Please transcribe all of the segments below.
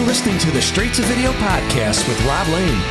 listening to the Straight to Video podcast with Rob Lane.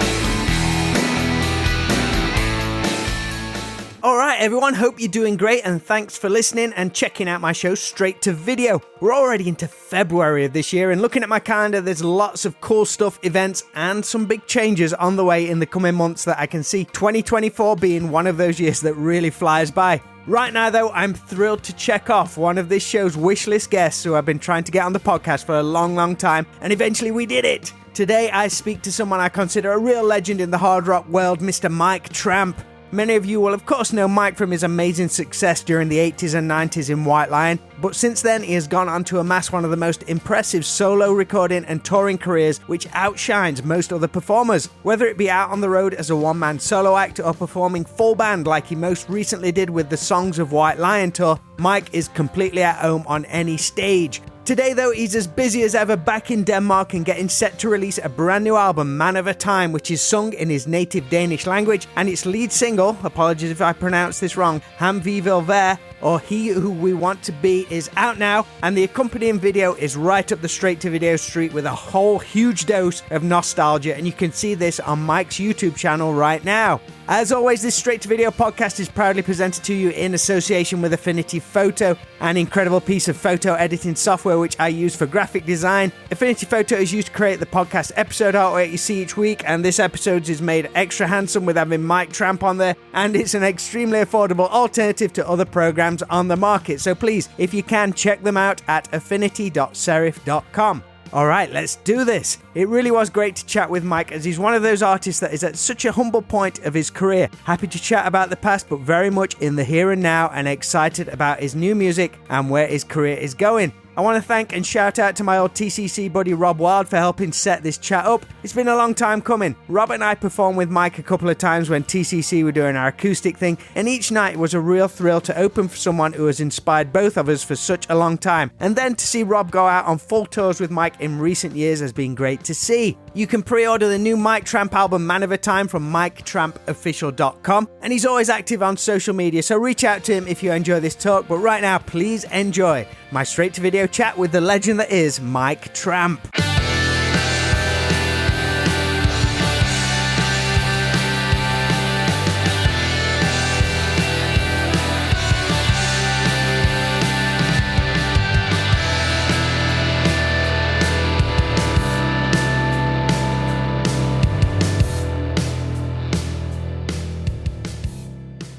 All right, everyone, hope you're doing great, and thanks for listening and checking out my show, Straight to Video. We're already into February of this year, and looking at my calendar, there's lots of cool stuff, events, and some big changes on the way in the coming months that I can see 2024 being one of those years that really flies by. Right now, though, I'm thrilled to check off one of this show's wishlist guests who I've been trying to get on the podcast for a long, long time, and eventually we did it. Today, I speak to someone I consider a real legend in the hard rock world, Mr. Mike Tramp. Many of you will of course know Mike from his amazing success during the 80s and 90s in White Lion, but since then he has gone on to amass one of the most impressive solo recording and touring careers which outshines most other performers. Whether it be out on the road as a one-man solo act or performing full band like he most recently did with the Songs of White Lion tour, Mike is completely at home on any stage. Today, though, he's as busy as ever back in Denmark and getting set to release a brand new album, Mand Af En Tid, which is sung in his native Danish language, and its lead single, apologies if I pronounce this wrong, Ham Vi Vil Være, or He Who We Want to Be, is out now, and the accompanying video is right up the Straight to Video street with a whole huge dose of nostalgia, and you can see this on Mike's YouTube channel right now. As always, this Straight to Video podcast is proudly presented to you in association with Affinity Photo, an incredible piece of photo editing software which I use for graphic design. Affinity Photo is used to create the podcast episode artwork you see each week, and this episode is made extra handsome with having Mike Tramp on there, and it's an extremely affordable alternative to other programs on the market. So please, if you can, check them out at affinity.serif.com. All right, let's do this. It really was great to chat with Mike, as he's one of those artists that is at such a humble point of his career. Happy to chat about the past, but very much in the here and now, and excited about his new music and where his career is going. I want to thank and shout out to my old TCC buddy Rob Wild for helping set this chat up. It's been a long time coming. Rob and I performed with Mike a couple of times when TCC were doing our acoustic thing, and each night was a real thrill to open for someone who has inspired both of us for such a long time. And then to see Rob go out on full tours with Mike in recent years has been great to see. You can pre-order the new Mike Tramp album Mand Af En Tid from MikeTrampOfficial.com, and he's always active on social media, so reach out to him if you enjoy this talk. But right now, please enjoy my Straight to Video chat with the legend that is Mike Tramp.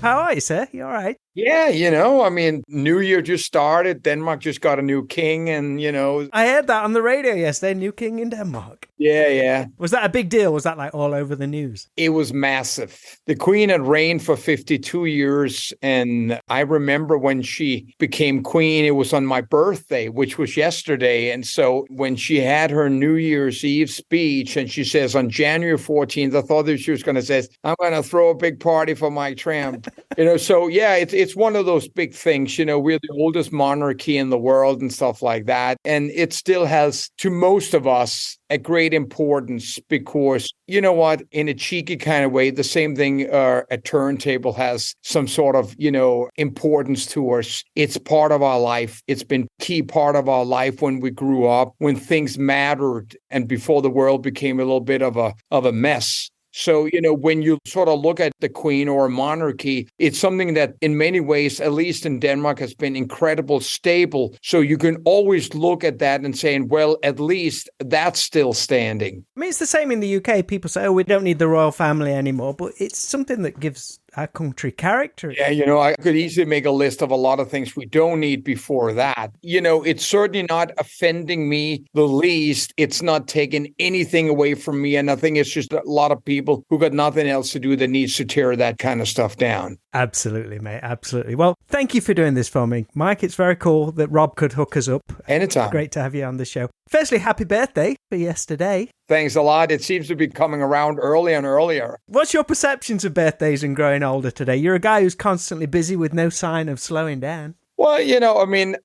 How are you, sir? You all right? Yeah, New Year just started. Denmark just got a new king, and, I heard that on the radio yesterday, new king in Denmark. Yeah. Was that a big deal? Was that like all over the news? It was massive. The queen had reigned for 52 years, and I remember when she became queen, it was on my birthday, which was yesterday. And so when she had her New Year's Eve speech, and she says on January 14th, I thought that she was going to say, I'm going to throw a big party for Mike Tramp. So yeah, it's one of those big things. We're the oldest monarchy in the world and stuff like that. And it still has, to most of us, a great importance because, you know what, in a cheeky kind of way, the same thing a turntable has some sort of, importance to us. It's part of our life. It's been key part of our life when we grew up, when things mattered and before the world became a little bit of a mess. So, when you sort of look at the queen or a monarchy, it's something that in many ways, at least in Denmark, has been incredibly stable. So you can always look at that and say, well, at least that's still standing. I mean, it's the same in the UK. People say, we don't need the royal family anymore, but it's something that gives our country character. Yeah, I could easily make a list of a lot of things we don't need before that. It's certainly not offending me the least. It's not taking anything away from me. And I think it's just a lot of people who got nothing else to do that needs to tear that kind of stuff down. Absolutely, mate. Absolutely. Well, thank you for doing this for me, Mike. It's very cool that Rob could hook us up. Anytime. Great to have you on the show. Firstly, happy birthday for yesterday. Thanks a lot. It seems to be coming around earlier and earlier. What's your perceptions of birthdays and growing older today? You're a guy who's constantly busy with no sign of slowing down. Well,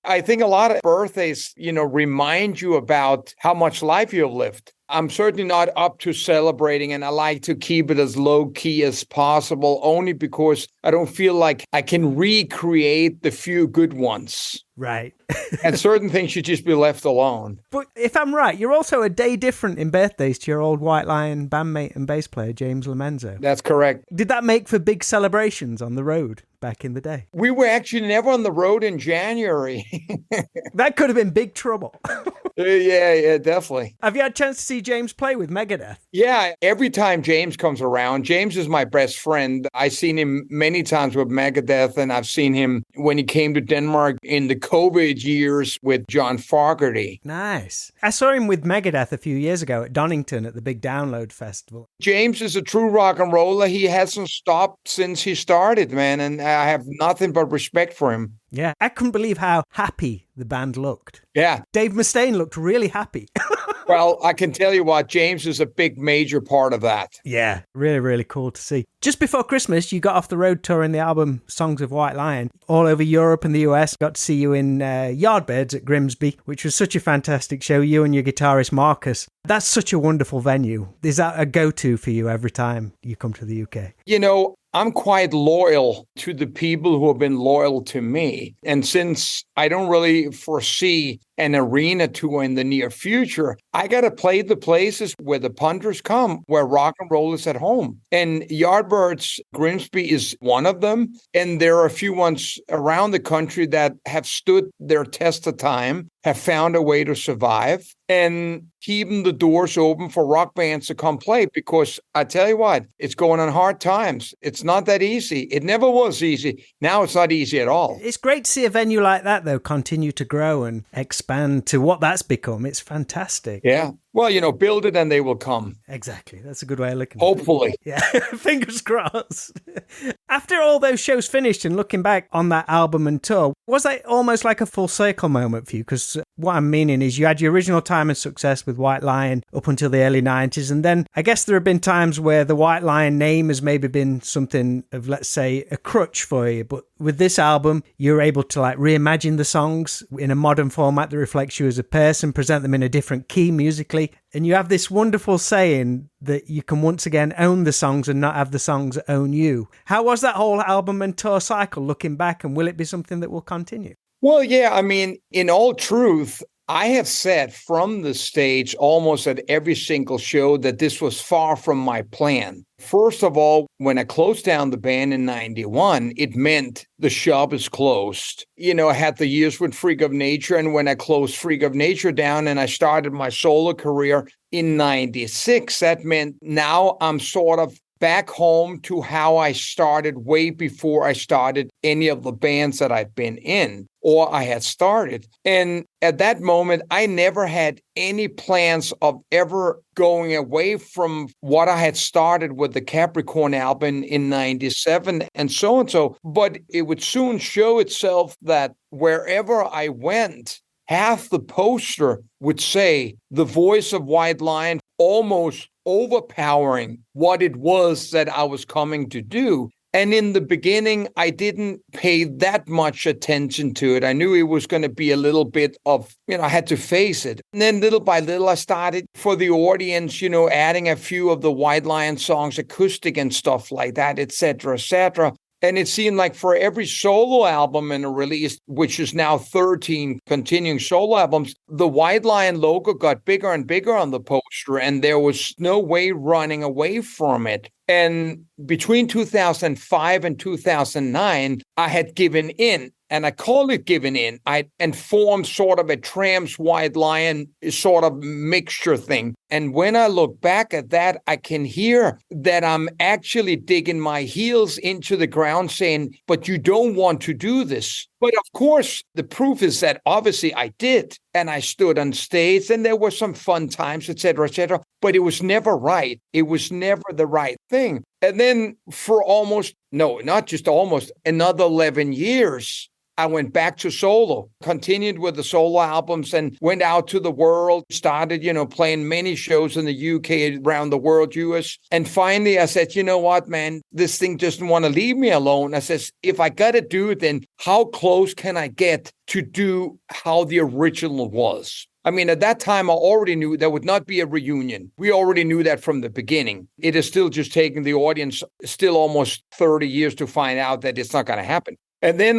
I think a lot of birthdays, remind you about how much life you've lived. I'm certainly not up to celebrating, and I like to keep it as low key as possible, only because I don't feel like I can recreate the few good ones. Right. And certain things should just be left alone. But if I'm right, you're also a day different in birthdays to your old White Lion bandmate and bass player, James Lomenzo. That's correct. Did that make for big celebrations on the road back in the day? We were actually never on the road in January. That could have been big trouble. Yeah, definitely. Have you had a chance to see James play with Megadeth? Yeah, every time James comes around, James is my best friend. I've seen him many times with Megadeth, and I've seen him when he came to Denmark in the COVID years with John Fogerty. Nice. I saw him with Megadeth a few years ago at Donington at the big Download Festival. James is a true rock and roller. He hasn't stopped since he started, man, and I have nothing but respect for him. Yeah, I couldn't believe how happy the band looked. Yeah. Dave Mustaine looked really happy. Well, I can tell you what, James is a big major part of that. Yeah, really, really cool to see. Just before Christmas, you got off the road touring the album Songs of White Lion all over Europe and the US. Got to see you in Yardbirds at Grimsby, which was such a fantastic show, you and your guitarist Marcus. That's such a wonderful venue. Is that a go-to for you every time you come to the UK? You know, I'm quite loyal to the people who have been loyal to me. And since I don't really foresee an arena tour in the near future, I got to play the places where the punters come, where rock and roll is at home. And Yardbirds Grimsby is one of them. And there are a few ones around the country that have stood their test of time, have found a way to survive, and keeping the doors open for rock bands to come play. Because I tell you what, it's going on hard times. It's not that easy. It never was easy. Now it's not easy at all. It's great to see a venue like that, though, continue to grow and expand to what that's become. It's fantastic. Yeah. Well, you know, build it and they will come. Exactly. That's a good way of looking at it. Hopefully. Yeah. Fingers crossed. After all those shows finished and looking back on that album and tour, was that almost like a full circle moment for you? Because what I'm meaning is you had your original time and success with White Lion up until the early 90s. And then I guess there have been times where the White Lion name has maybe been something of, let's say, a crutch for you. But with this album, you're able to like reimagine the songs in a modern format that reflects you as a person, present them in a different key musically. And you have this wonderful saying that you can once again own the songs and not have the songs own you. How was that whole album and tour cycle looking back, and will it be something that will continue? Well, yeah, I mean, in all truth, I have said from the stage almost at every single show that this was far from my plan. First of all, when I closed down the band in 91, it meant the shop is closed. You know, I had the years with Freak of Nature, and when I closed Freak of Nature down and I started my solo career in 96, that meant now I'm sort of back home to how I started way before I started any of the bands that I'd been in or I had started. And at that moment, I never had any plans of ever going away from what I had started with the Capricorn album in 97 and so. But it would soon show itself that wherever I went, half the poster would say the voice of White Lion, almost overpowering what it was that I was coming to do. And in the beginning, I didn't pay that much attention to it. I knew it was going to be a little bit of, I had to face it. And then little by little, I started for the audience, adding a few of the White Lion songs, acoustic and stuff like that, et cetera, et cetera. And it seemed like for every solo album in a release, which is now 13 continuing solo albums, the White Lion logo got bigger and bigger on the poster, and there was no way running away from it. And between 2005 and 2009, I had given in. And I call it giving in. And formed sort of a Tramp's White Lion sort of mixture thing. And when I look back at that, I can hear that I'm actually digging my heels into the ground saying, but you don't want to do this. But of course, the proof is that obviously I did. And I stood on stage and there were some fun times, et cetera, but it was never right. It was never the right thing. And then for not just almost, another 11 years, I went back to solo, continued with the solo albums and went out to the world, started, playing many shows in the UK, around the world, US. And finally I said, you know what, man, this thing doesn't want to leave me alone. I says, if I got to do it, then how close can I get to do how the original was? I mean, at that time, I already knew there would not be a reunion. We already knew that from the beginning. It is still just taking the audience still almost 30 years to find out that it's not going to happen. And then,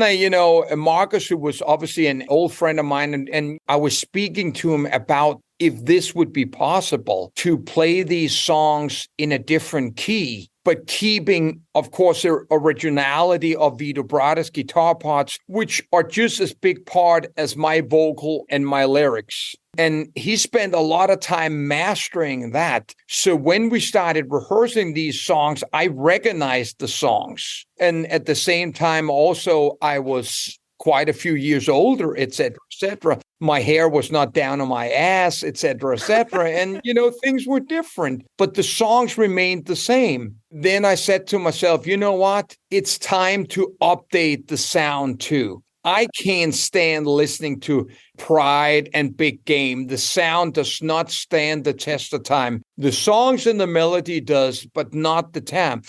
Marcus, who was obviously an old friend of mine, and I was speaking to him about if this would be possible to play these songs in a different key, but keeping, of course, the originality of Vito Brada's guitar parts, which are just as big part as my vocal and my lyrics. And he spent a lot of time mastering that. So when we started rehearsing these songs, I recognized the songs. And at the same time, also, I was quite a few years older, et cetera, et cetera. My hair was not down on my ass, et cetera, et cetera. And, things were different, but the songs remained the same. Then I said to myself, you know what? It's time to update the sound too. I can't stand listening to Pride and Big Game. The sound does not stand the test of time. The songs and the melody does, but not the time.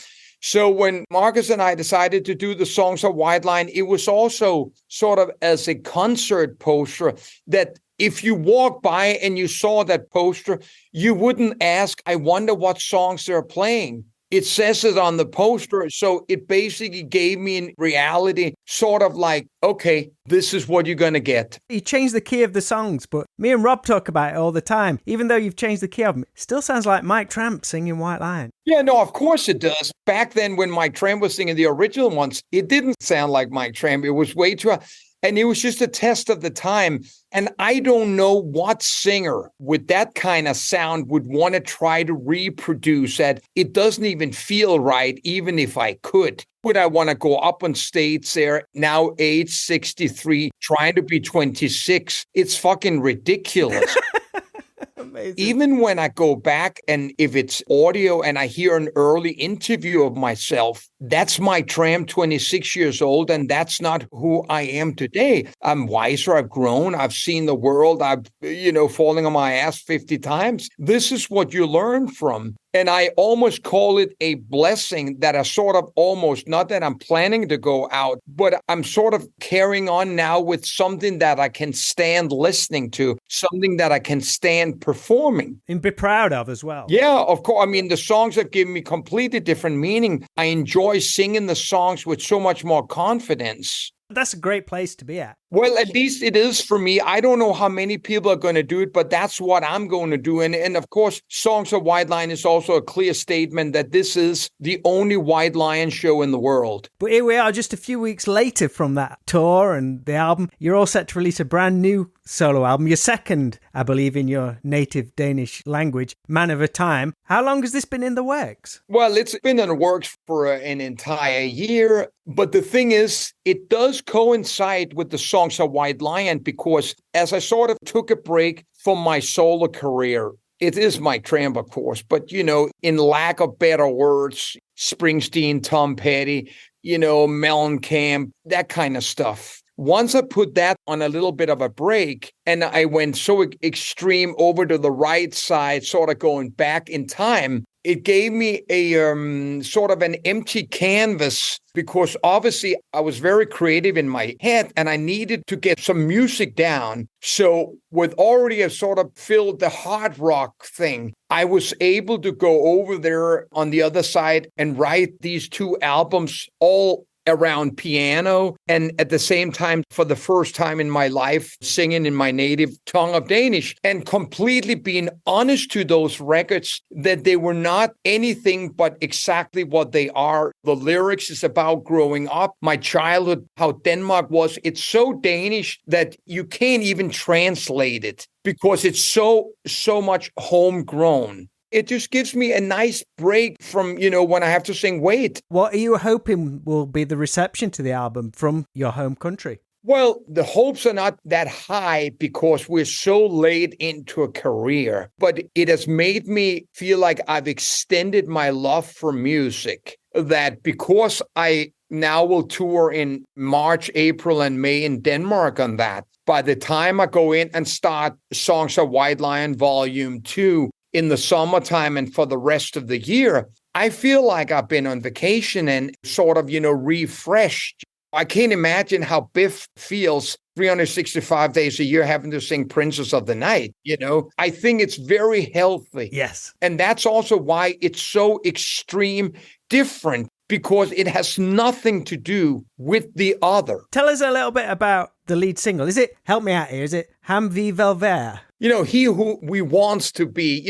So when Marcus and I decided to do the Songs of White Line, it was also sort of as a concert poster that if you walk by and you saw that poster, you wouldn't ask, I wonder what songs they're playing. It says it on the poster. So it basically gave me in reality sort of like, okay, this is what you're going to get. You changed the key of the songs, but me and Rob talk about it all the time. Even though you've changed the key of them, it still sounds like Mike Tramp singing White Lion. Yeah, no, of course it does. Back then when Mike Tramp was singing the original ones, it didn't sound like Mike Tramp. It was way too... And it was just a test of the time. And I don't know what singer with that kind of sound would want to try to reproduce that. It doesn't even feel right, even if I could. Would I want to go up on stage there, now age 63, trying to be 26? It's fucking ridiculous. Amazing. Even when I go back and if it's audio and I hear an early interview of myself, that's Mike Tramp, 26 years old, and that's not who I am today. I'm wiser, I've grown, I've seen the world, I've, falling on my ass 50 times. This is what you learn from. And I almost call it a blessing that I sort of almost, not that I'm planning to go out, but I'm sort of carrying on now with something that I can stand listening to, something that I can stand performing. And be proud of as well. Yeah, of course. I mean, the songs have given me completely different meaning. I enjoy singing the songs with so much more confidence. That's a great place to be at. Well, at least it is for me. I don't know how many people are going to do it, but that's what I'm going to do. And of course, Songs of White Lion is also a clear statement that this is the only White Lion show in the world. But here we are just a few weeks later from that tour and the album. You're all set to release a brand new solo album, your second, I believe, in your native Danish language, Man of a Time. How long has this been in the works? Well, it's been in the works for an entire year. But the thing is, it does coincide with the Songs of White Lion because as I sort of took a break from my solo career, it is Mike Tramp, of course, but, in lack of better words, Springsteen, Tom Petty, Mellencamp, that kind of stuff. Once I put that on a little bit of a break and I went so extreme over to the right side, sort of going back in time, it gave me a sort of an empty canvas because obviously I was very creative in my head and I needed to get some music down. So with already a sort of filled the hard rock thing, I was able to go over there on the other side and write these two albums all around piano and at the same time, for the first time in my life, singing in my native tongue of Danish and completely being honest to those records that they were not anything but exactly what they are. The lyrics is about growing up, my childhood, how Denmark was. It's so Danish that you can't even translate it because it's so much homegrown. It just gives me a nice break from, when I have to sing Wait. What are you hoping will be the reception to the album from your home country? Well, the hopes are not that high because we're so late into a career, but it has made me feel like I've extended my love for music, that because I now will tour in March, April, and May in Denmark on that, by the time I go in and start Songs of White Lion Volume 2, in the summertime and for the rest of the year, I feel like I've been on vacation and sort of, refreshed. I can't imagine how Biff feels 365 days a year having to sing Princess of the Night, I think it's very healthy. Yes. And that's also why it's so extreme different because it has nothing to do with the other. Tell us a little bit about the lead single. Is it, help me out here, is it Han Vi Vel Være? He who we wants to be,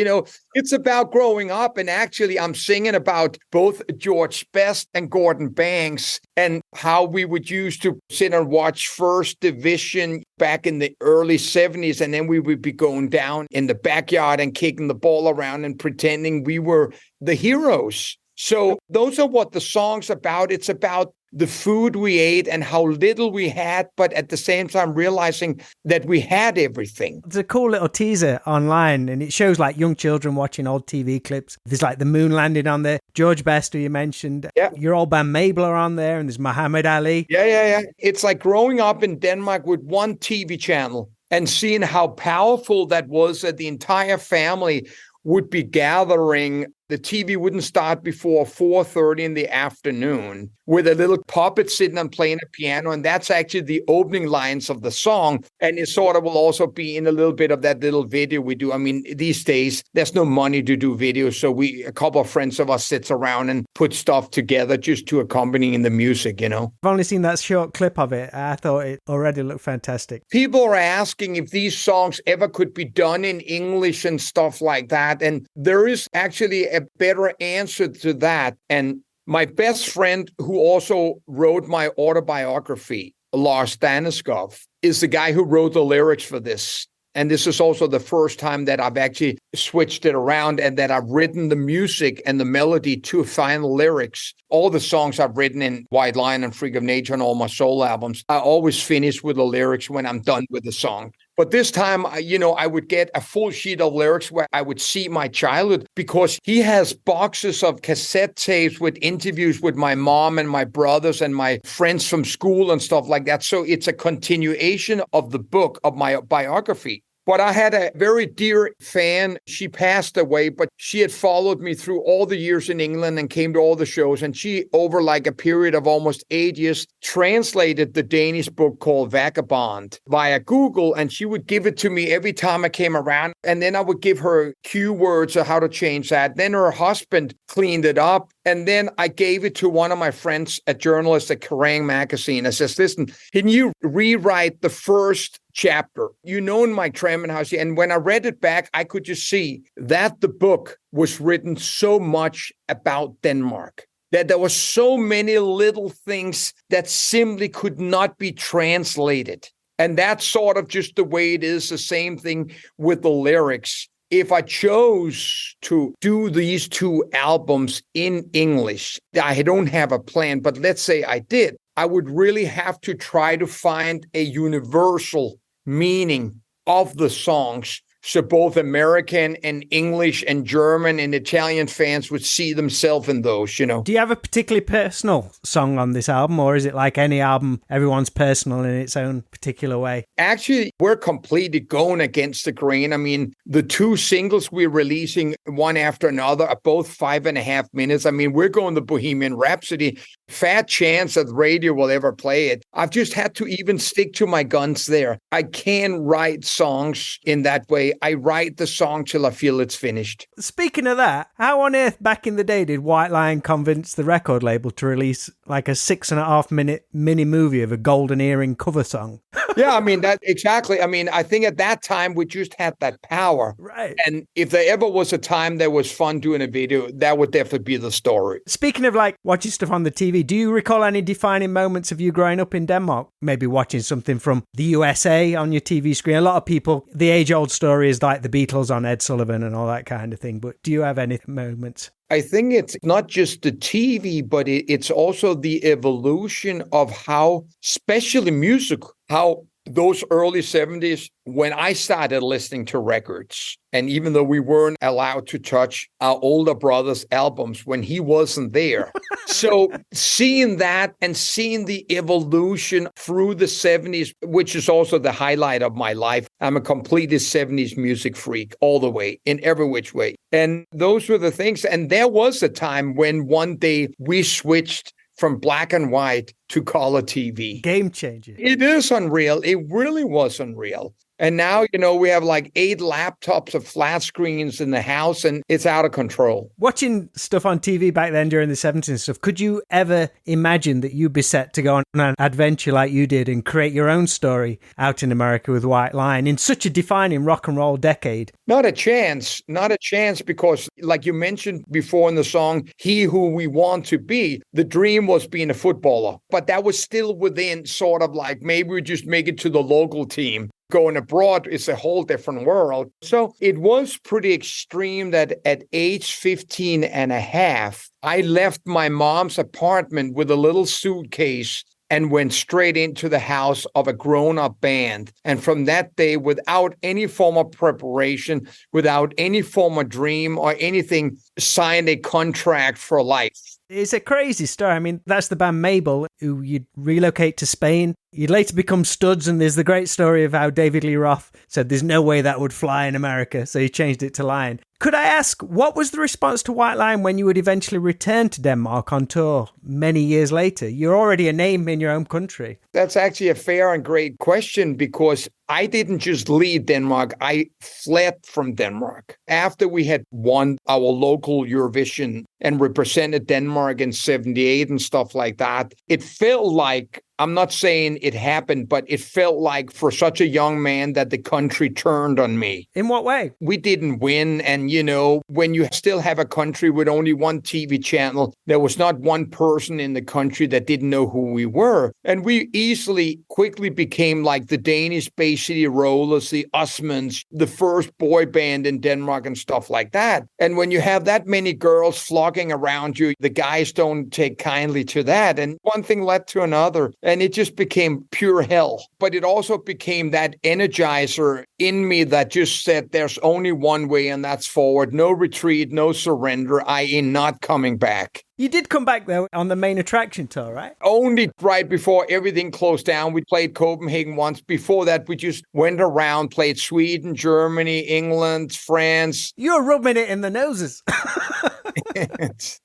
it's about growing up. And actually, I'm singing about both George Best and Gordon Banks and how we would used to sit and watch First Division back in the early 70s. And then we would be going down in the backyard and kicking the ball around and pretending we were the heroes. So those are what the song's about. It's about the food we ate and how little we had, but at the same time realizing that we had everything. It's a cool little teaser online, and it shows like young children watching old TV clips. There's like the moon landing on there. George Best, who you mentioned. Yeah. Your old band Mabel are on there, and there's Muhammad Ali. Yeah. It's like growing up in Denmark with one TV channel and seeing how powerful that was, that the entire family would be gathering. The TV wouldn't start before 4:30 in the afternoon with a little puppet sitting and playing a piano. And that's actually the opening lines of the song. And it sort of will also be in a little bit of that little video we do. I mean, these days, there's no money to do videos. So a couple of friends of us sits around and put stuff together just to accompany in the music, I've only seen that short clip of it. I thought it already looked fantastic. People are asking if these songs ever could be done in English and stuff like that. And there is actually a better answer to that. And my best friend, who also wrote my autobiography, Lars Daneskov, is the guy who wrote the lyrics for this. And this is also the first time that I've actually switched it around and that I've written the music and the melody to final lyrics. All the songs I've written in White Lion and Freak of Nature and all my soul albums, I always finish with the lyrics when I'm done with the song. But this time, I would get a full sheet of lyrics where I would see my childhood, because he has boxes of cassette tapes with interviews with my mom and my brothers and my friends from school and stuff like that. So it's a continuation of the book of my biography. But I had a very dear fan. She passed away, but she had followed me through all the years in England and came to all the shows. And she, over like a period of almost 8 years, translated the Danish book called Vagabond via Google. And she would give it to me every time I came around. And then I would give her cue words of how to change that. Then her husband cleaned it up. And then I gave it to one of my friends, a journalist at Kerrang magazine. I says, listen, can you rewrite the first chapter? In Mike Tramp and House. And when I read it back, I could just see that the book was written so much about Denmark, that there were so many little things that simply could not be translated. And that's sort of just the way it is. The same thing with the lyrics. If I chose to do these two albums in English, I don't have a plan, but let's say I did, I would really have to try to find a universal meaning of the songs, so both American and English and German and Italian fans would see themselves in those, Do you have a particularly personal song on this album, or is it like any album, everyone's personal in its own particular way? Actually, we're completely going against the grain. I mean, the two singles we're releasing one after another are both 5.5 minutes. I mean, we're going the Bohemian Rhapsody. Fat chance that radio will ever play it. I've just had to even stick to my guns there. I can write songs in that way. I write the song till I feel it's finished. Speaking of that, how on earth back in the day did White Lion convince the record label to release like a 6.5 minute mini movie of a Golden Earring cover song? Yeah, I mean, that exactly. I mean, I think at that time we just had that power. Right. And if there ever was a time that was fun doing a video, that would definitely be the story. Speaking of like watching stuff on the TV, do you recall any defining moments of you growing up in Denmark? Maybe watching something from the USA on your TV screen. A lot of people, the age-old story is like the Beatles on Ed Sullivan and all that kind of thing. But do you have any moments? I think it's not just the TV, but it's also the evolution of how, especially music, how those early 70s, when I started listening to records, and even though we weren't allowed to touch our older brother's albums when he wasn't there. So seeing that and seeing the evolution through the 70s, which is also the highlight of my life. I'm a completely 70s music freak all the way, in every which way. And those were the things. And there was a time when one day we switched from black and white to color TV. Game changer. It is unreal. It really was unreal. And now, we have like 8 laptops of flat screens in the house, and it's out of control. Watching stuff on TV back then during the 70s and stuff, could you ever imagine that you'd be set to go on an adventure like you did and create your own story out in America with White Line in such a defining rock and roll decade? Not a chance. Not a chance, because like you mentioned before in the song, He Who We Want to Be, the dream was being a footballer. But that was still within sort of like, maybe we just make it to the local team. Going abroad is a whole different world. So it was pretty extreme that at age 15 and a half, I left my mom's apartment with a little suitcase and went straight into the house of a grown-up band. And from that day, without any form of preparation, without any form of dream or anything, signed a contract for life. It's a crazy story. I mean, that's the band Mabel, who you'd relocate to Spain. You'd later become studs, and there's the great story of how David Lee Roth said there's no way that would fly in America, so he changed it to Lion. Could I ask, what was the response to White Line when you would eventually return to Denmark on tour many years later? You're already a name in your own country. That's actually a fair and great question, because I didn't just leave Denmark. I fled from Denmark. After we had won our local Eurovision and represented Denmark in 78 and stuff like that, it felt like, I'm not saying it happened, but it felt like for such a young man that the country turned on me. In what way? We didn't win. And, when you still have a country with only one TV channel, there was not one person in the country that didn't know who we were. And we quickly became like the Danish Bay City Rollers, the Osmonds, the first boy band in Denmark and stuff like that. And when you have that many girls flocking around you, the guys don't take kindly to that. And one thing led to another. And it just became pure hell. But it also became that energizer in me that just said there's only one way, and that's forward. No retreat, no surrender, i.e. not coming back. You did come back, though, on the main attraction tour, right? Only right before everything closed down. We played Copenhagen once. Before that, we just went around, played Sweden, Germany, England, France. You're rubbing it in the noses.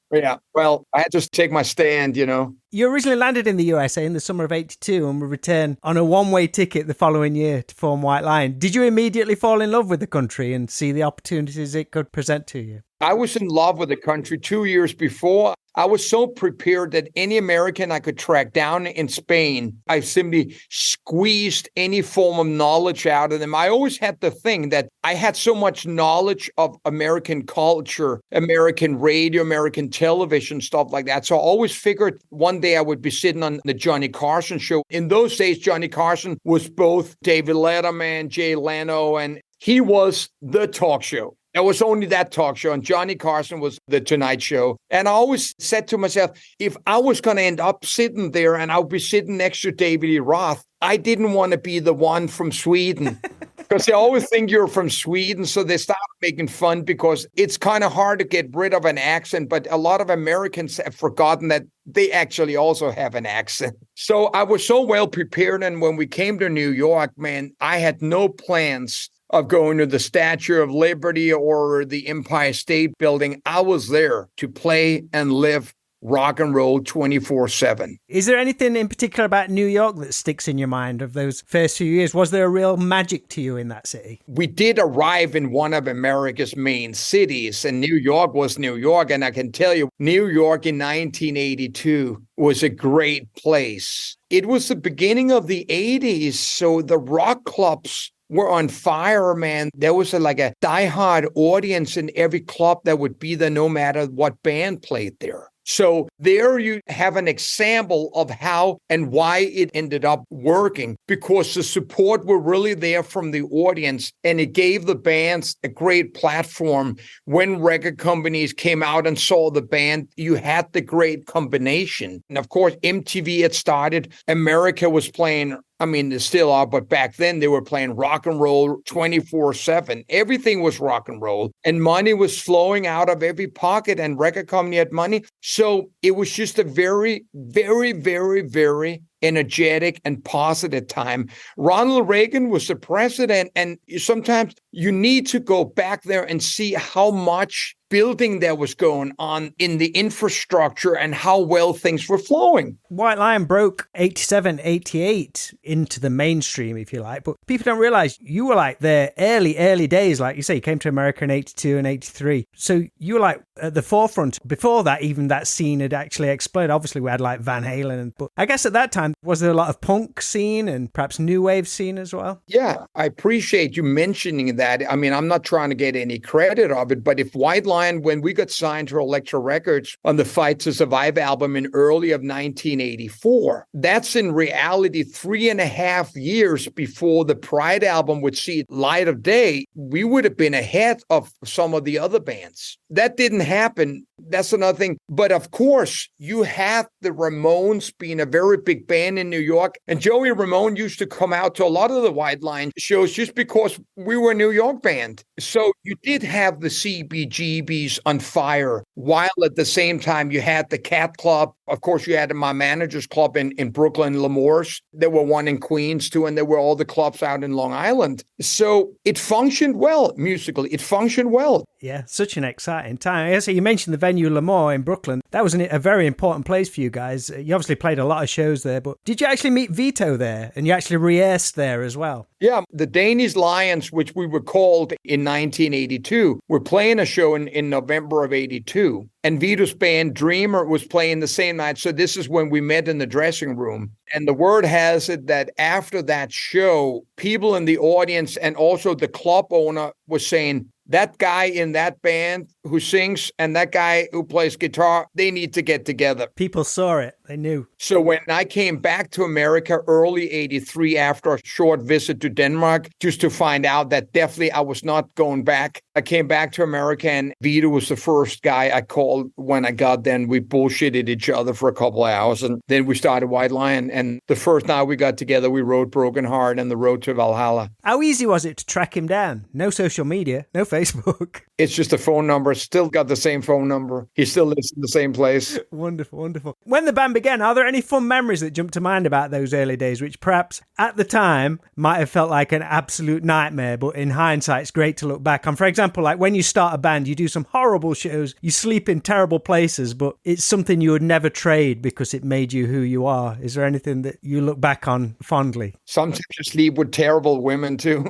Yeah, well, I had to take my stand, You originally landed in the USA in the summer of 82 and would return on a one-way ticket the following year to form White Line. Did you immediately fall in love with the country and see the opportunities it could present to you? I was in love with the country 2 years before. I was so prepared that any American I could track down in Spain, I simply squeezed any form of knowledge out of them. I always had the thing that I had so much knowledge of American culture, American radio, American television, stuff like that. So I always figured one day I would be sitting on the Johnny Carson show. In those days, Johnny Carson was both David Letterman, Jay Leno, and he was the talk show. It was only that talk show, and Johnny Carson was the Tonight Show. And I always said to myself, if I was going to end up sitting there and I would be sitting next to David E. Roth, I didn't want to be the one from Sweden. Because they always think you're from Sweden, so they start making fun because it's kind of hard to get rid of an accent, but a lot of Americans have forgotten that they actually also have an accent. So I was so well prepared, and when we came to New York, man, I had no plans of going to the Statue of Liberty or the Empire State Building. I was there to play and live rock and roll 24/7. Is there anything in particular about New York that sticks in your mind of those first few years? Was there a real magic to you in that city? We did arrive in one of America's main cities, and New York was New York. And I can tell you, New York in 1982 was a great place. It was the beginning of the 80s, so the rock clubs were on fire, man. There was a diehard audience in every club that would be there no matter what band played there. So there you have an example of how and why it ended up working, because the support were really there from the audience, and it gave the bands a great platform. When record companies came out and saw the band, you had the great combination. And of course, MTV had started. America was playing, they still are, but back then they were playing rock and roll 24/7. Everything was rock and roll, and money was flowing out of every pocket, and record company had money. So it was just a very, very, very, very energetic and positive time. Ronald Reagan was the president, and sometimes you need to go back there and see how much building that was going on in the infrastructure and how well things were flowing. White Lion broke 87, 88 into the mainstream, if you like, but people don't realize you were like their early days. Like you say, you came to America in 82 and 83. So you were like at the forefront. Before that, even that scene had actually exploded. Obviously, we had like Van Halen, but I guess at that time, was there a lot of punk scene and perhaps new wave scene as well? Yeah, I appreciate you mentioning that. I mean, I'm not trying to get any credit of it, but if White Lion, when we got signed to Elektra Records on the Fight to Survive album in early of 1984, that's in reality 3.5 years before the Pride album would see light of day. We would have been ahead of some of the other bands. That didn't happen. That's another thing. But of course, you have the Ramones being a very big band in New York. And Joey Ramone used to come out to a lot of the White Line shows just because we were a New York band. So you did have the CBGBs on fire, while at the same time you had the Cat Club. Of course, you had my manager's club in Brooklyn, L'Amour's. There were one in Queens too, and there were all the clubs out in Long Island. So it functioned well musically. It functioned well. Yeah, such an exciting time. I say you mentioned the venue L'Amour in Brooklyn. That was a very important place for you guys. You obviously played a lot of shows there, but did you actually meet Vito there? And you actually rehearsed there as well? Yeah, the Danish Lions, which we were called in 1982, were playing a show in November of 82. And Vito's band Dreamer was playing the same night. So this is when we met in the dressing room. And the word has it that after that show, people in the audience and also the club owner was saying, that guy in that band who sings and that guy who plays guitar, they need to get together. People saw it. They knew. So when I came back to America early 83 after a short visit to Denmark, just to find out that definitely I was not going back, I came back to America and Vito was the first guy I called when I got there. We bullshitted each other for a couple of hours. And then we started White Lion. And the first night we got together, we wrote Broken Heart and The Road to Valhalla. How easy was it to track him down? No social media, no Facebook. It's just a phone number. Still got the same phone number. He still lives in the same place. Wonderful, wonderful. When the band began, are there any fun memories that jump to mind about those early days, which perhaps at the time might have felt like an absolute nightmare, but in hindsight, it's great to look back on? For example, like when you start a band, you do some horrible shows, you sleep in terrible places, but it's something you would never trade because it made you who you are. Is there anything that you look back on fondly? Sometimes you sleep with terrible women too.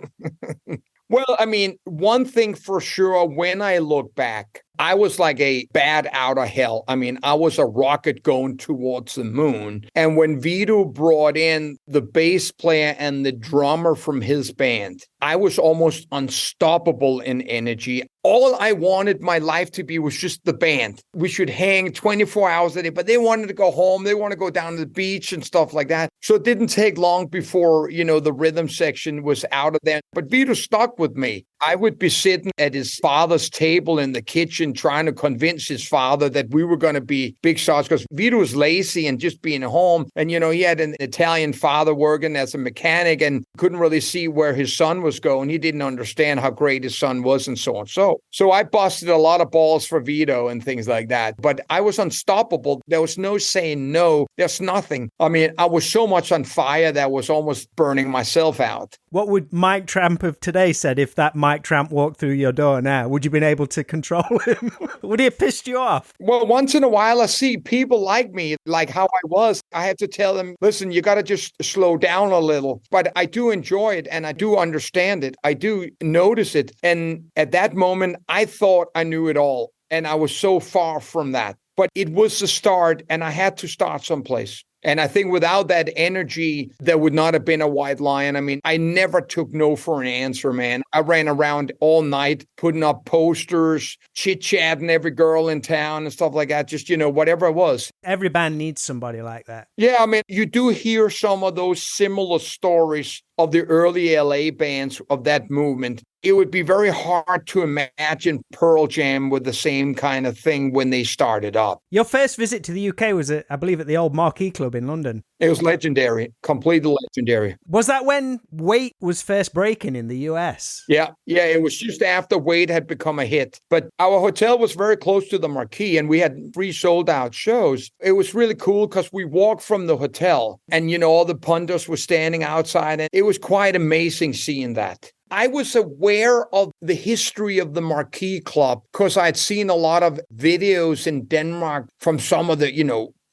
Well, I mean, one thing for sure, when I look back, I was like a bat out of hell. I mean, I was a rocket going towards the moon. And when Vito brought in the bass player and the drummer from his band, I was almost unstoppable in energy. All I wanted my life to be was just the band. We should hang 24 hours a day, but they wanted to go home. They want to go down to the beach and stuff like that. So it didn't take long before, the rhythm section was out of there. But Vito stuck with me. I would be sitting at his father's table in the kitchen trying to convince his father that we were going to be big stars because Vito was lazy and just being home. And, he had an Italian father working as a mechanic and couldn't really see where his son was going. He didn't understand how great his son was and so on. So I busted a lot of balls for Vito and things like that. But I was unstoppable. There was no saying no. There's nothing. I mean, I was so much on fire that I was almost burning myself out. What would Mike Tramp of today said if that Mike Tramp walked through your door now? Would you have been able to control him? Would he have pissed you off? Well, once in a while, I see people like me, like how I was. I have to tell them, listen, you got to just slow down a little. But I do enjoy it and I do understand it. I do notice it. And at that moment, I thought I knew it all. And I was so far from that. But it was the start and I had to start someplace. And I think without that energy, there would not have been a White Lion. I mean, I never took no for an answer, man. I ran around all night, putting up posters, chit-chatting every girl in town and stuff like that. Just, whatever it was. Every band needs somebody like that. Yeah, I mean, you do hear some of those similar stories of the early LA bands of that movement. It would be very hard to imagine Pearl Jam with the same kind of thing when they started up. Your first visit to the UK was, I believe, at the old Marquee Club in London. It was legendary, completely legendary. Was that when Wait was first breaking in the US? Yeah, it was just after Wait had become a hit. But our hotel was very close to the Marquee and we had 3 sold out shows. It was really cool because we walked from the hotel and, all the punters were standing outside and it was quite amazing seeing that. I was aware of the history of the Marquee Club because I'd seen a lot of videos in Denmark from some of the,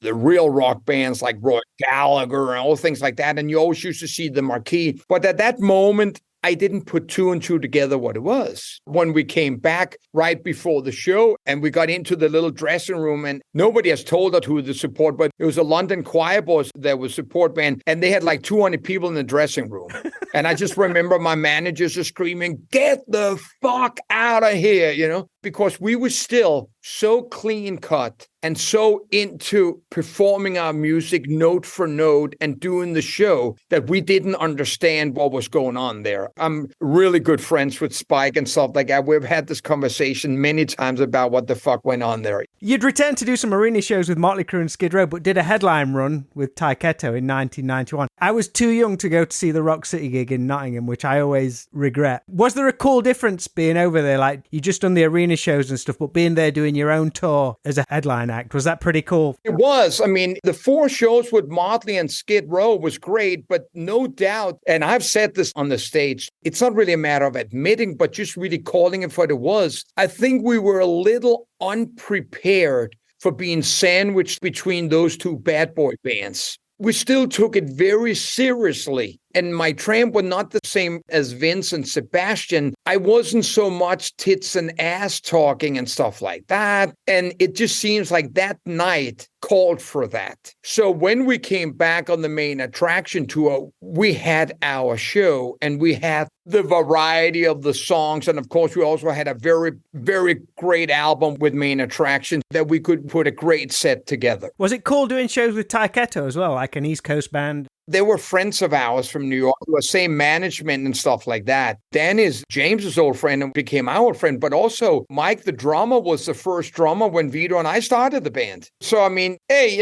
the real rock bands like Roy Gallagher and all things like that. And you always used to see the Marquee. But at that moment, I didn't put two and two together what it was. When we came back right before the show and we got into the little dressing room, and nobody has told us who the support, but it was a London choir boys that was support band, and they had like 200 people in the dressing room. And I just remember my managers are screaming, "Get the fuck out of here," because we were still so clean cut and so into performing our music note for note and doing the show that we didn't understand what was going on there. I'm really good friends with Spike and stuff like that. We've had this conversation many times about what the fuck went on there. You'd returned to do some arena shows with Motley Crue and Skid Row, but did a headline run with Taiketo in 1991. I was too young to go to see the Rock City gig in Nottingham, which I always regret. Was there a cool difference being over there? Like, you just done the arena shows and stuff, but being there doing your own tour as a headline act, was that pretty cool? It was. I mean, the 4 shows with Motley and Skid Row was great, but no doubt, and I've said this on the stage, it's not really a matter of admitting, but just really calling it for what it was. I think we were a little unprepared for being sandwiched between those two bad boy bands. We still took it very seriously. And Mike Tramp were not the same as Vince and Sebastian. I wasn't so much tits and ass talking and stuff like that. And it just seems like that night called for that. So when we came back on the main attraction tour, we had our show and we had the variety of the songs. And of course, we also had a very, very great album with main attraction that we could put a great set together. Was it cool doing shows with Taiketo as well, like an East Coast band? They were friends of ours from New York, the same management and stuff like that. Dan is James's old friend and became our friend, but also Mike, the drummer, was the first drummer when Vito and I started the band. So, I mean, hey,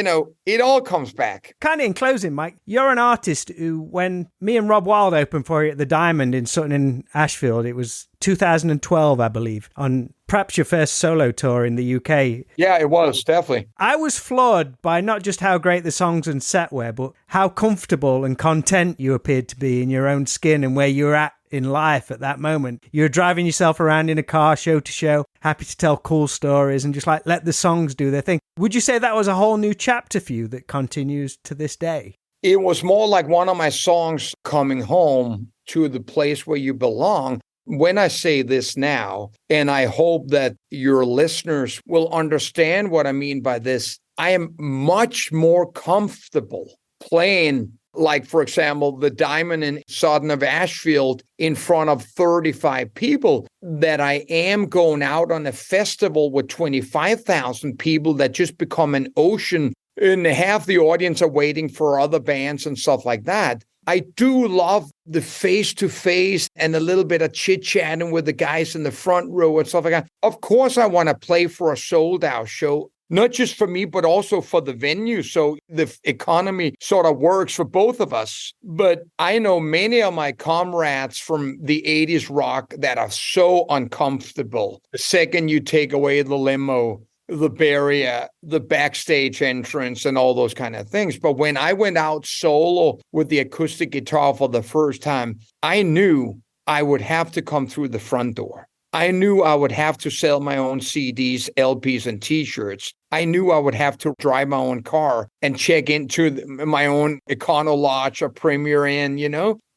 it all comes back. Kind of in closing, Mike, you're an artist who, when me and Rob Wild opened for you at the Diamond in Sutton in Ashfield, it was 2012, I believe, on perhaps your first solo tour in the UK. Yeah, it was, definitely. I was floored by not just how great the songs and set were, but how comfortable and content you appeared to be in your own skin and where you were at in life at that moment. You were driving yourself around in a car, show to show, happy to tell cool stories and just like let the songs do their thing. Would you say that was a whole new chapter for you that continues to this day? It was more like one of my songs, Coming Home to the Place Where You Belong. When I say this now, and I hope that your listeners will understand what I mean by this, I am much more comfortable playing, like, for example, the Diamond in Sutton of Ashfield in front of 35 people that I am going out on a festival with 25,000 people that just become an ocean and half the audience are waiting for other bands and stuff like that. I do love the face-to-face and a little bit of chit-chatting with the guys in the front row and stuff like that. Of course, I want to play for a sold-out show, not just for me, but also for the venue. So the economy sort of works for both of us. But I know many of my comrades from the 80s rock that are so uncomfortable. The second you take away the limo, the barrier, the backstage entrance, and all those kind of things. But when I went out solo with the acoustic guitar for the first time, I knew I would have to come through the front door. I knew I would have to sell my own CDs, LPs, and T-shirts. I knew I would have to drive my own car and check into my own Econo Lodge or Premier Inn,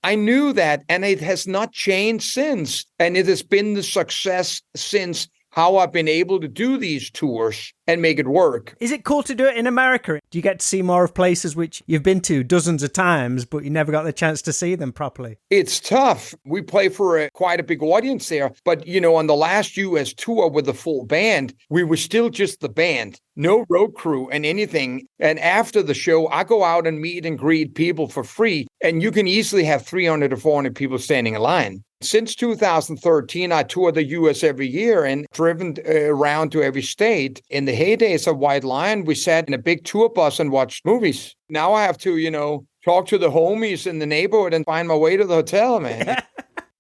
I knew that, and it has not changed since. And it has been the success since how I've been able to do these tours and make it work. Is it cool to do it in America? Do you get to see more of places which you've been to dozens of times, but you never got the chance to see them properly? It's tough. We play for quite a big audience there. But, on the last US tour with the full band, we were still just the band. No road crew and anything. And after the show, I go out and meet and greet people for free. And you can easily have 300 to 400 people standing in line. Since 2013, I toured the U.S. every year and driven around to every state. In the heydays of White Lion, we sat in a big tour bus and watched movies. Now I have to, talk to the homies in the neighborhood and find my way to the hotel, man.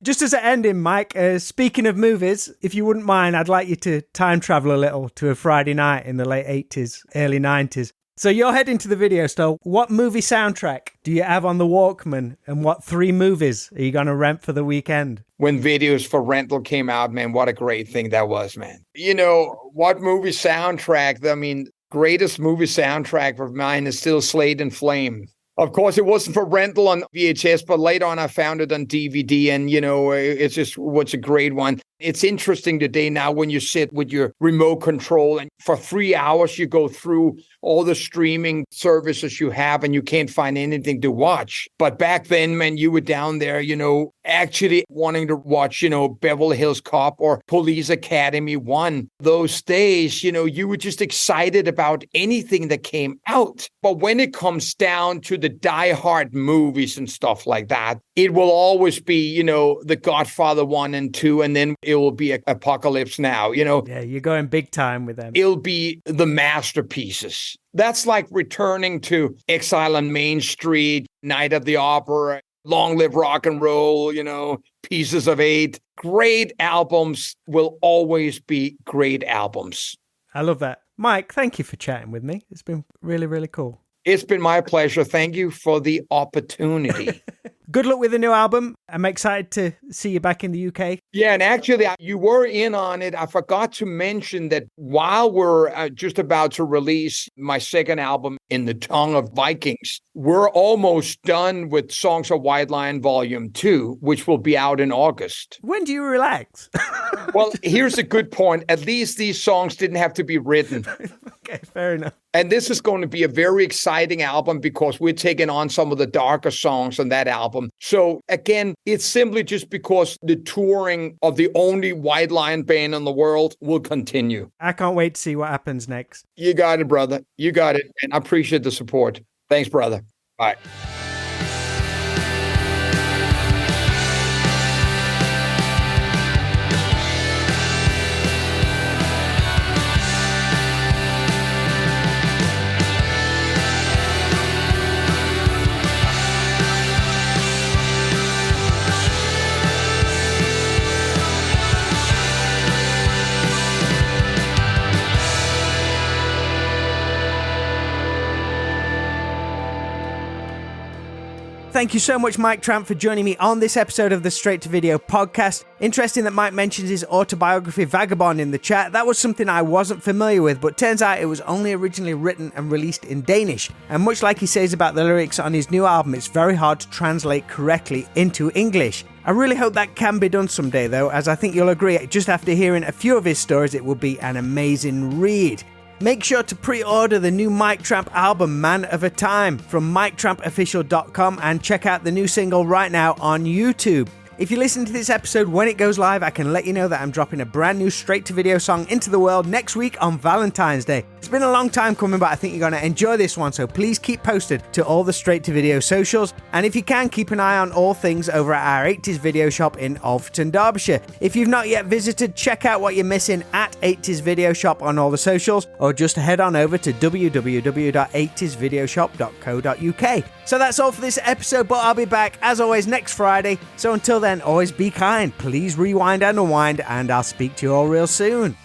Just as an ending, Mike, speaking of movies, if you wouldn't mind, I'd like you to time travel a little to a Friday night in the late 80s, early 90s. So you're heading to the video store. What movie soundtrack do you have on the Walkman? And what 3 movies are you going to rent for the weekend? When videos for rental came out, man, what a great thing that was, man. What movie soundtrack? I mean, greatest movie soundtrack of mine is still Slade and Flame. Of course, it wasn't for rental on VHS, but later on I found it on DVD, and, it's just what's a great one. It's interesting today now when you sit with your remote control and for 3 hours you go through all the streaming services you have and you can't find anything to watch. But back then, man, you were down there, actually wanting to watch, Beverly Hills Cop or Police Academy 1. Those days, you were just excited about anything that came out. But when it comes down to the die-hard movies and stuff like that, it will always be, The Godfather 1 and 2, and then it will be Apocalypse Now, Yeah, you're going big time with them. It'll be the masterpieces. That's like returning to Exile on Main Street, Night at the Opera, Long Live Rock and Roll, Pieces of Eight. Great albums will always be great albums. I love that. Mike, thank you for chatting with me. It's been really, really cool. It's been my pleasure. Thank you for the opportunity. Good luck with the new album. I'm excited to see you back in the UK. Yeah, and actually, you were in on it. I forgot to mention that while we're just about to release my second album, In the Tongue of Vikings, we're almost done with Songs of White Lion Volume 2, which will be out in August. When do you relax? Well, here's a good point. At least these songs didn't have to be written. Okay, fair enough. And this is going to be a very exciting album because we're taking on some of the darker songs on that album. So again, it's simply just because the touring of the only White Lion band in the world will continue. I can't wait to see what happens next. You got it, brother. You got it. And I appreciate the support. Thanks, brother. Bye. Thank you so much, Mike Tramp, for joining me on this episode of the Straight to Video podcast. Interesting that Mike mentions his autobiography, Vagabond, in the chat. That was something I wasn't familiar with, but turns out it was only originally written and released in Danish. And much like he says about the lyrics on his new album, it's very hard to translate correctly into English. I really hope that can be done someday, though, as I think you'll agree, just after hearing a few of his stories, it will be an amazing read. Make sure to pre-order the new Mike Tramp album, Man of a Time, from MikeTrampOfficial.com and check out the new single right now on YouTube. If you listen to this episode when it goes live, I can let you know that I'm dropping a brand new straight-to-video song into the world next week on Valentine's Day. It's been a long time coming, but I think you're going to enjoy this one, so please keep posted to all the straight-to-video socials. And if you can, keep an eye on all things over at our 80s video shop in Alfreton, Derbyshire. If you've not yet visited, check out what you're missing at 80s Video Shop on all the socials, or just head on over to www.80svideoshop.co.uk. So that's all for this episode, but I'll be back, as always, next Friday. So until then, always be kind, please rewind and unwind, and I'll speak to you all real soon.